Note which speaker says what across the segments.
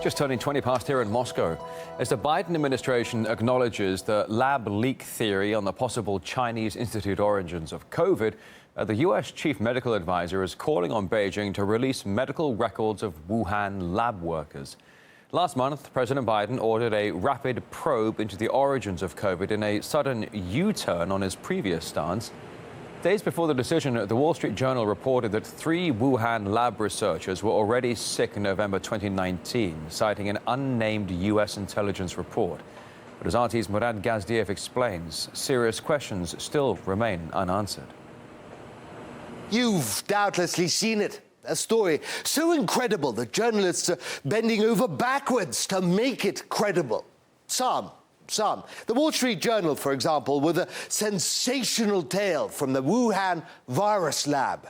Speaker 1: Just turning 20 past here in Moscow. As the Biden administration acknowledges the lab leak theory on the possible Chinese Institute origins of COVID, the U.S. chief medical advisor is calling on Beijing to release medical records of Wuhan lab workers. Last month, President Biden ordered a rapid probe into the origins of COVID in a sudden U-turn on his previous stance. Days before the decision, the Wall Street Journal reported that 3 Wuhan lab researchers were already sick in November 2019, citing an unnamed U.S. intelligence report. But as RT's Murad Gazdiev explains, serious questions still remain unanswered.
Speaker 2: You've doubtlessly seen it. A story so incredible that journalists are bending over backwards to make it credible. Some. The Wall Street Journal, for example, with a sensational tale from the Wuhan virus lab.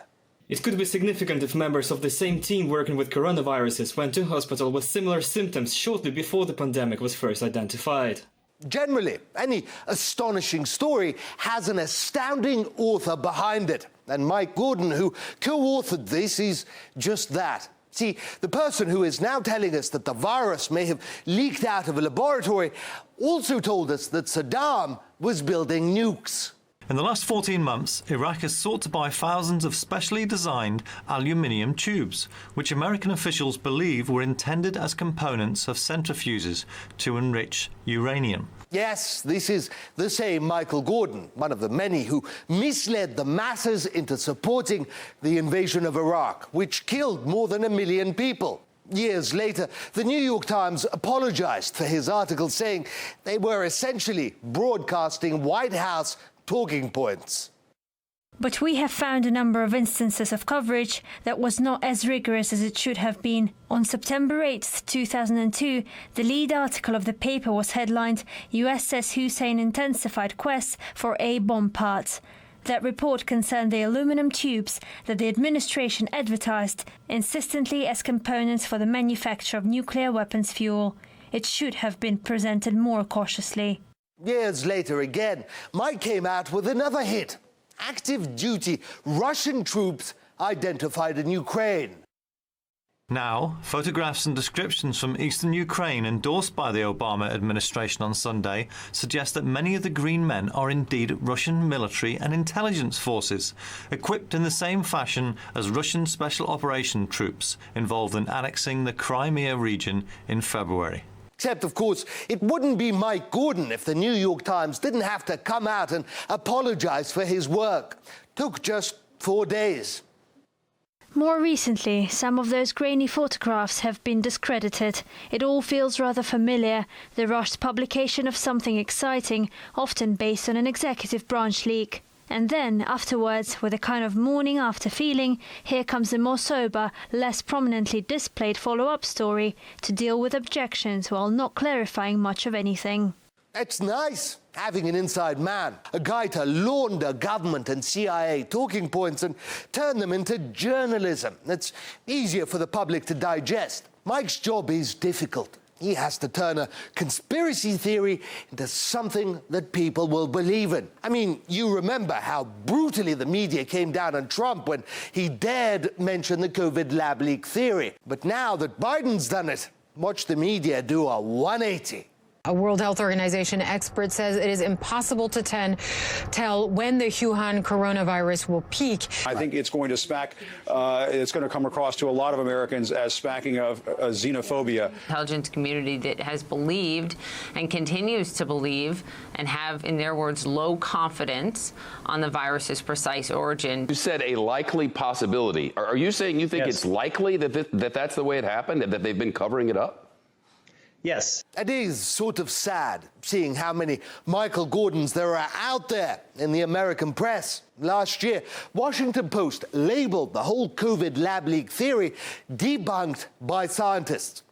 Speaker 3: It could be significant if members of the same team working with coronaviruses went to hospital with similar symptoms shortly before the pandemic was first identified.
Speaker 2: Generally, any astonishing story has an astounding author behind it. And Mike Gordon, who co-authored this, is just that. See, the person who is now telling us that the virus may have leaked out of a laboratory also told us that Saddam was building nukes.
Speaker 4: In the last 14 months, Iraq has sought to buy thousands of specially designed aluminium tubes, which American officials believe were intended as components of centrifuges to enrich uranium.
Speaker 2: Yes, this is the same Michael Gordon, one of the many who misled the masses into supporting the invasion of Iraq, which killed more than 1 million people. Years later, the New York Times apologized for his article, saying they were essentially broadcasting White House talking points.
Speaker 5: But we have found a number of instances of coverage that was not as rigorous as it should have been. On September 8, 2002, the lead article of the paper was headlined, "US says Hussein intensified quest for A-bomb parts." That report concerned the aluminum tubes that the administration advertised insistently as components for the manufacture of nuclear weapons fuel. It should have been presented more cautiously.
Speaker 2: Years later again, Mike came out with another hit. Active duty Russian troops identified in Ukraine.
Speaker 4: Now, photographs and descriptions from eastern Ukraine endorsed by the Obama administration on Sunday suggest that many of the green men are indeed Russian military and intelligence forces, equipped in the same fashion as Russian special operation troops involved in annexing the Crimea region in February.
Speaker 2: Except, of course, it wouldn't be Mike Gordon if the New York Times didn't have to come out and apologize for his work. Took just 4 days.
Speaker 5: More recently, some of those grainy photographs have been discredited. It all feels rather familiar, the rushed publication of something exciting, often based on an executive branch leak. And then, afterwards, with a kind of morning after feeling, here comes a more sober, less prominently displayed follow-up story to deal with objections while not clarifying much of anything.
Speaker 2: It's nice having an inside man, a guy to launder government and CIA talking points and turn them into journalism. It's easier for the public to digest. Mike's job is difficult. He has to turn a conspiracy theory into something that people will believe in. I mean, you remember how brutally the media came down on Trump when he dared mention the COVID lab leak theory. But now that Biden's done it, watch the media do a 180.
Speaker 6: A World Health Organization expert says it is impossible to tell when the Wuhan coronavirus will peak.
Speaker 7: I think it's going to it's going to come across to a lot of Americans as smacking of xenophobia.
Speaker 8: Intelligence community that has believed and continues to believe and have, in their words, low confidence on the virus's precise origin.
Speaker 9: You said a likely possibility. Are you saying you think it's likely that that's the way it happened, that they've been covering it up?
Speaker 10: Yes.
Speaker 2: It is sort of sad seeing how many Michael Gordons there are out there in the American press. Last year, Washington Post labeled the whole COVID lab leak theory debunked by scientists.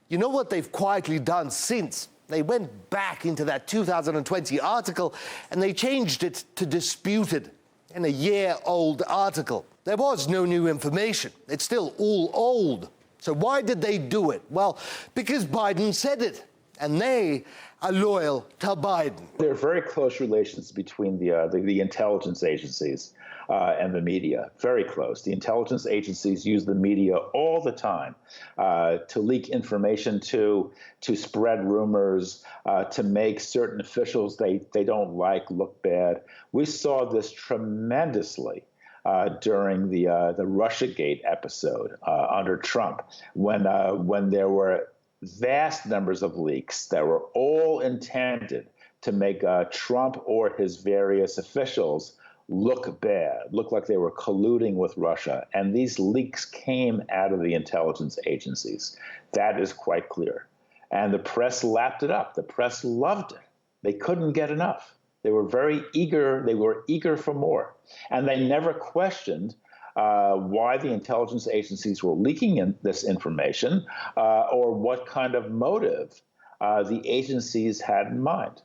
Speaker 2: You know what they've quietly done since? They went back into that 2020 article and they changed it to disputed in a year-old article. There was no new information. It's still all old. So why did they do it? Well, because Biden said it, and they are loyal to Biden.
Speaker 10: There are very close relations between the intelligence agencies. and the media, very close. The intelligence agencies use the media all the time to leak information, to spread rumors, to make certain officials they don't like look bad. We saw this tremendously during the Russiagate episode under Trump, when there were vast numbers of leaks that were all intended to make Trump or his various officials look bad, look like they were colluding with Russia. And these leaks came out of the intelligence agencies. That is quite clear. And the press lapped it up. The press loved it. They couldn't get enough. They were very eager. They were eager for more. And they never questioned why the intelligence agencies were leaking this information or what kind of motive the agencies had in mind.